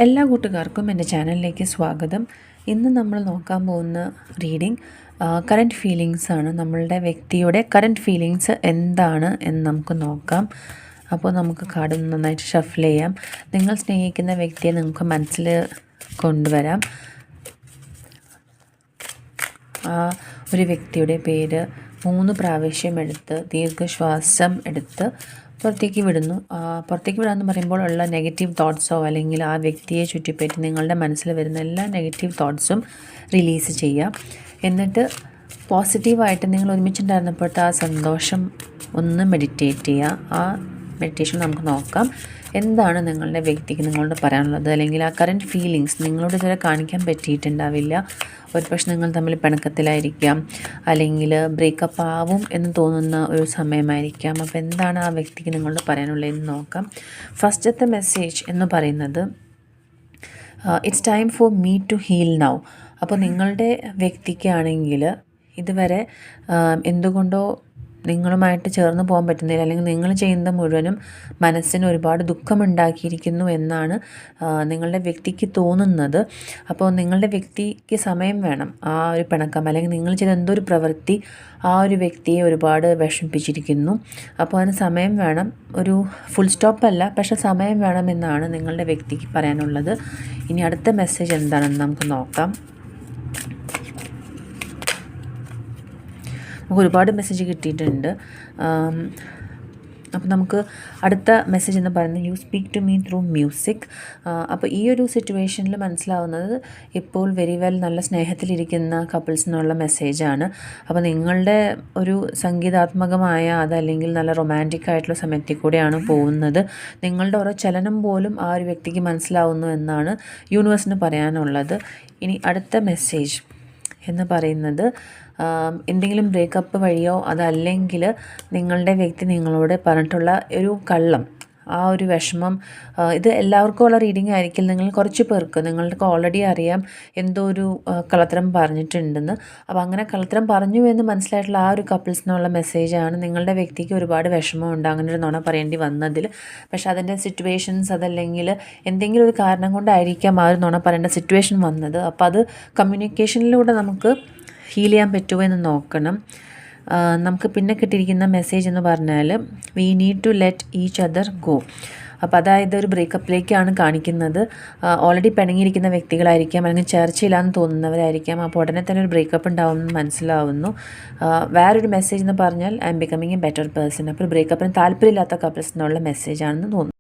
എല്ലാ കൂട്ടുകാർക്കും എൻ്റെ ചാനലിലേക്ക് സ്വാഗതം. ഇന്ന് നമ്മൾ നോക്കാൻ പോകുന്ന റീഡിംഗ് കറൻറ്റ് ഫീലിങ്സ് ആണ്. നമ്മളുടെ വ്യക്തിയുടെ കറൻറ്റ് ഫീലിങ്സ് എന്താണ് എന്ന് നമുക്ക് നോക്കാം. അപ്പോൾ നമുക്ക് കാർഡ് നന്നായിട്ട് ഷഫിൾ ചെയ്യാം. നിങ്ങൾ സ്നേഹിക്കുന്ന വ്യക്തിയെ നിങ്ങൾക്ക് മനസ്സിൽ കൊണ്ടുവരാം. ഒരു വ്യക്തിയുടെ പേര് 3 പ്രാവശ്യം എടുത്ത് ദീർഘശ്വാസം എടുത്ത് പുറത്തേക്ക് വിടുന്നു. പുറത്തേക്ക് വിടാമെന്ന് പറയുമ്പോൾ ഉള്ള നെഗറ്റീവ് തോട്ട്സോ അല്ലെങ്കിൽ ആ വ്യക്തിയെ ചുറ്റിപ്പറ്റി നിങ്ങളുടെ മനസ്സിൽ വരുന്ന എല്ലാ നെഗറ്റീവ് തോട്ട്സും റിലീസ് ചെയ്യുക. എന്നിട്ട് പോസിറ്റീവായിട്ട് നിങ്ങൾ ഒരുമിച്ചുണ്ടായിരുന്നപ്പോഴത്തെ ആ സന്തോഷം ഒന്ന് മെഡിറ്റേറ്റ് ചെയ്യുക. ആ മെഡിറ്റേഷൻ നമുക്ക് നോക്കാം എന്താണ് നിങ്ങളുടെ വ്യക്തിക്ക് നിങ്ങളോട് പറയാനുള്ളത്. അല്ലെങ്കിൽ ആ കറൻറ്റ് ഫീലിങ്സ് നിങ്ങളോട് ഇതുവരെ കാണിക്കാൻ പറ്റിയിട്ടുണ്ടാവില്ല. ഒരു പക്ഷേ നിങ്ങൾ തമ്മിൽ പിണക്കത്തിലായിരിക്കാം, അല്ലെങ്കിൽ ബ്രേക്കപ്പ് ആവും എന്ന് തോന്നുന്ന ഒരു സമയമായിരിക്കാം. അപ്പോൾ എന്താണ് ആ വ്യക്തിക്ക് നിങ്ങളോട് പറയാനുള്ളതെന്ന് നോക്കാം. ഫസ്റ്റത്തെ മെസ്സേജ് എന്ന് പറയുന്നത് it's time for me to heal now. അപ്പോൾ നിങ്ങളുടെ വ്യക്തിക്കാണെങ്കിൽ ഇതുവരെ എന്തുകൊണ്ടോ നിങ്ങളുമായിട്ട് ചേർന്ന് പോകാൻ പറ്റുന്നില്ല, അല്ലെങ്കിൽ നിങ്ങൾ ചെയ്യുന്നത് മുഴുവനും മനസ്സിന് ഒരുപാട് ദുഃഖമുണ്ടാക്കിയിരിക്കുന്നു എന്നാണ് നിങ്ങളുടെ വ്യക്തിക്ക് തോന്നുന്നത്. അപ്പോൾ നിങ്ങളുടെ വ്യക്തിക്ക് സമയം വേണം. ആ ഒരു പിണക്കം അല്ലെങ്കിൽ നിങ്ങൾ ചെയ്ത എന്തോ ഒരു പ്രവൃത്തി ആ ഒരു വ്യക്തിയെ ഒരുപാട് വിഷമിപ്പിച്ചിരിക്കുന്നു. അപ്പോൾ അതിന് സമയം വേണം. ഒരു ഫുൾ സ്റ്റോപ്പ് അല്ല, പക്ഷേ സമയം വേണമെന്നാണ് നിങ്ങളുടെ വ്യക്തിക്ക് പറയാനുള്ളത്. ഇനി അടുത്ത മെസ്സേജ് എന്താണെന്ന് നമുക്ക് നോക്കാം. നമുക്ക് ഒരുപാട് മെസ്സേജ് കിട്ടിയിട്ടുണ്ട്. അപ്പോൾ നമുക്ക് അടുത്ത മെസ്സേജ് എന്ന് പറയുന്നത് you speak to me through music. അപ്പോൾ ഈ ഒരു സിറ്റുവേഷനിൽ മനസ്സിലാവുന്നത് ഇപ്പോൾ വെരി വെൽ നല്ല സ്നേഹത്തിലിരിക്കുന്ന കപ്പിൾസിനുള്ള മെസ്സേജാണ്. അപ്പോൾ നിങ്ങളുടെ ഒരു സംഗീതാത്മകമായ അതല്ലെങ്കിൽ നല്ല റൊമാൻറ്റിക് ആയിട്ടുള്ള സമയത്തിൽ കൂടെയാണ് പോകുന്നത്. നിങ്ങളുടെ ഓരോ ചലനം പോലും ആ ഒരു വ്യക്തിക്ക് മനസ്സിലാവുന്നു എന്നാണ് യൂണിവേഴ്സിന് പറയാനുള്ളത്. ഇനി അടുത്ത മെസ്സേജ് എന്ന് പറയുന്നത് എന്തെങ്കിലും ബ്രേക്കപ്പ് വഴിയോ അതല്ലെങ്കിൽ നിങ്ങളുടെ വ്യക്തി നിങ്ങളോട് പറഞ്ഞിട്ടുള്ള ഒരു കള്ളം, ആ ഒരു വിഷമം, ഇത് എല്ലാവർക്കും ഉള്ള റീഡിംഗ് ആയിരിക്കും. നിങ്ങൾ കുറച്ച് പേർക്ക് നിങ്ങൾക്ക് ഓൾറെഡി അറിയാം എന്തോ ഒരു കള്ളത്തരം പറഞ്ഞിട്ടുണ്ടെന്ന്. അപ്പോൾ അങ്ങനെ കള്ളത്തരം പറഞ്ഞു എന്ന് മനസ്സിലായിട്ടുള്ള ആ ഒരു കപ്പിൾസിനുള്ള മെസ്സേജാണ്. നിങ്ങളുടെ വ്യക്തിക്ക് ഒരുപാട് വിഷമമുണ്ട് അങ്ങനെ ഒരു നുണ പറയേണ്ടി വന്നതിൽ. പക്ഷേ അതിൻ്റെ സിറ്റുവേഷൻസ് അതല്ലെങ്കിൽ എന്തെങ്കിലും ഒരു കാരണം കൊണ്ടായിരിക്കാം ആ ഒരു നുണ പറയേണ്ട സിറ്റുവേഷൻ വന്നത്. അപ്പോൾ അത് കമ്മ്യൂണിക്കേഷനിലൂടെ നമുക്ക് ഹീൽ ചെയ്യാൻ പറ്റുമോ എന്ന് നോക്കണം. നമുക്ക് പിന്നെ കിട്ടിയിരിക്കുന്ന മെസ്സേജ് എന്ന് പറഞ്ഞാൽ we need to let each other go. അപ്പോൾ അതായത് ഒരു ബ്രേക്കപ്പിലേക്കാണ് കാണിക്കുന്നത്. ഓൾറെഡി പിണങ്ങിയിരിക്കുന്ന വ്യക്തികളായിരിക്കാം, അല്ലെങ്കിൽ ചർച്ചയില്ലാന്ന് തോന്നുന്നവരായിരിക്കാം. അപ്പോൾ ഉടനെ തന്നെ ഒരു ബ്രേക്കപ്പ് ഉണ്ടാവുമെന്ന് മനസ്സിലാവുന്നു. വേറൊരു മെസ്സേജ് എന്ന് പറഞ്ഞാൽ I M becoming A better person. അപ്പോൾ ബ്രേക്കപ്പിന് താല്പര്യമില്ലാത്ത കപ്പിൾസിനുള്ള മെസ്സേജാണെന്ന് തോന്നുന്നു.